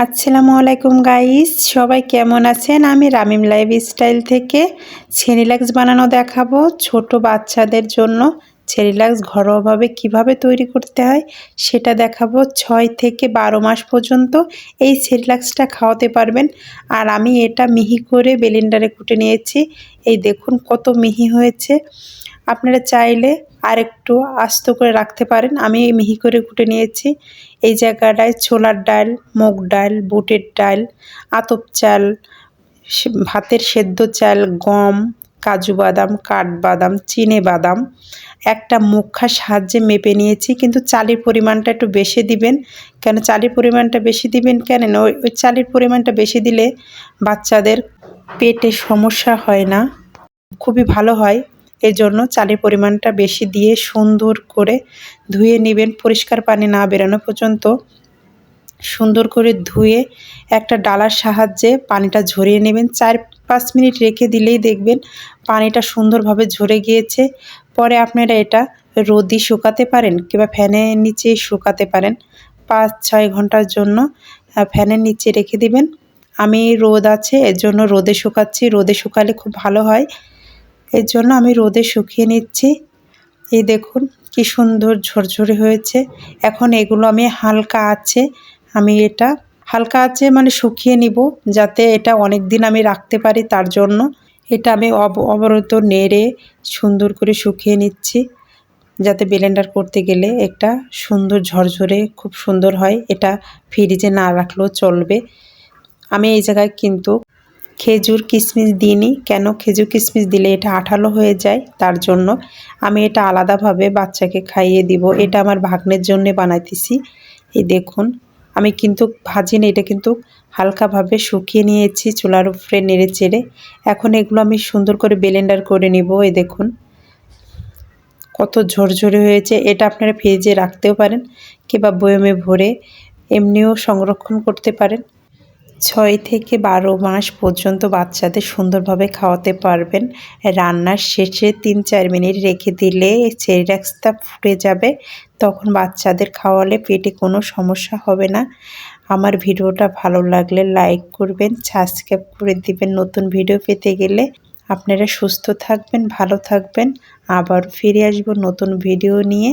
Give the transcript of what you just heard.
আসসালামু আলাইকুম গাইস, সবাই কেমন আছেন? আমি রামিম লাইফস্টাইল থেকে সেরিল্যাক্স বানানো দেখাবো। ছোট বাচ্চাদের জন্য সেরিল্যাক্স ঘরোয়াভাবে কিভাবে তৈরি করতে হয় সেটা দেখাবো। 6 থেকে 12 মাস পর্যন্ত এই সেরিল্যাক্সটা খাওয়াতে পারবেন। আর আমি এটা মিহি করে ব্লেন্ডারে কুটে নিয়েছি। এই দেখুন কত মিহি হয়েছে। আপনারা চাইলে আরেকটু আস্ত করে রাখতে পারেন। আমি মিহি করে কুটে নিয়েছি। এই জায়গাটায় ছোলার ডাল, মুগ ডাল, বুটের ডাল, আতপ চাল, ভাতের সেদ্ধ চাল, গম, কাজু বাদাম, কাঠবাদাম, চিনে বাদাম একটা মুখার সাহায্যে মেপে নিয়েছি। কিন্তু চালের পরিমাণটা একটু বেশি দিবেন। কেন চালের পরিমাণটা বেশি দিবেন কেন? ওই চালের পরিমাণটা বেশি দিলে বাচ্চাদের পেটে সমস্যা হয় না, খুবই ভালো হয়। এজন্য চালের পরিমাণটা বেশি দিয়ে সুন্দর করে ধুয়ে নেবেন। পরিষ্কার পানি না বেরোনো পর্যন্ত সুন্দর করে ধুয়ে একটা ডালার সাহায্যে পানিটা ঝরিয়ে নেবেন। 4-5 মিনিট রেখে দিলেই দেখবেন পানিটা সুন্দরভাবে ঝরে গিয়েছে। পরে আপনারা এটা রোদে শুকাতে পারেন কিংবা ফ্যানের নিচে শুকাতে পারেন। 5-6 ঘন্টার জন্য ফ্যানের নিচে রেখে দিবেন। আমি রোদ আছে এর জন্য রোদে শুকাচ্ছি। রোদে শুকালে খুব ভালো হয়, এর জন্য আমি রোদে শুকিয়ে নিচ্ছি। এই দেখুন কি সুন্দর ঝরঝরে হয়েছে। এখন এগুলো আমি হালকা আছে মানে শুকিয়ে নিব, যাতে এটা অনেক দিন আমি রাখতে পারি। তার জন্য এটা আমি অবরত নেড়ে সুন্দর করে শুকিয়ে নিচ্ছি, যাতে ব্লেন্ডার করতে গেলে একটা সুন্দর ঝরঝরে খুব সুন্দর হয়। এটা ফ্রিজে না রাখলেও চলবে। আমি এই জায়গায় কিন্তু খেজুর কিশমিশ দিইনি। কেন? খেজুর কিশমিশ দিলে এটা আঠালো হয়ে যায়, তার জন্য আমি এটা আলাদাভাবে বাচ্চাকে খাইয়ে দিব। এটা আমার ভাগ্নের জন্য বানাইতেছি। এই দেখুন আমি কিন্তু ভাজিনি, এটা কিন্তু হালকাভাবে শুকিয়ে নিয়েছি চুলার উপরে নেড়ে চেড়ে। এখন এগুলো আমি সুন্দর করে ব্লেন্ডার করে নিব। এই দেখুন কত ঝরঝরে হয়েছে। এটা আপনারা ফ্রিজে রাখতেও পারেন কিংবা বয়মে ভরে এমনিও সংরক্ষণ করতে পারেন। 6 থেকে 12 মাস পর্যন্ত বাচ্চাদের সুন্দরভাবে খাওয়াতে পারবেন। রান্নার শেষে 3-4 মিনিট রেখে দিলে সেরিল্যাক্সটা ফুটে যাবে। তখন বাচ্চাদের খাওয়ালে পেটে কোনো সমস্যা হবে না। আমার ভিডিওটা ভালো লাগলে লাইক করবেন, সাবস্ক্রাইব করে দিবেন নতুন ভিডিও পেতে গেলে। আপনারা সুস্থ থাকবেন, ভালো থাকবেন। আবার ফিরে আসবো নতুন ভিডিও নিয়ে।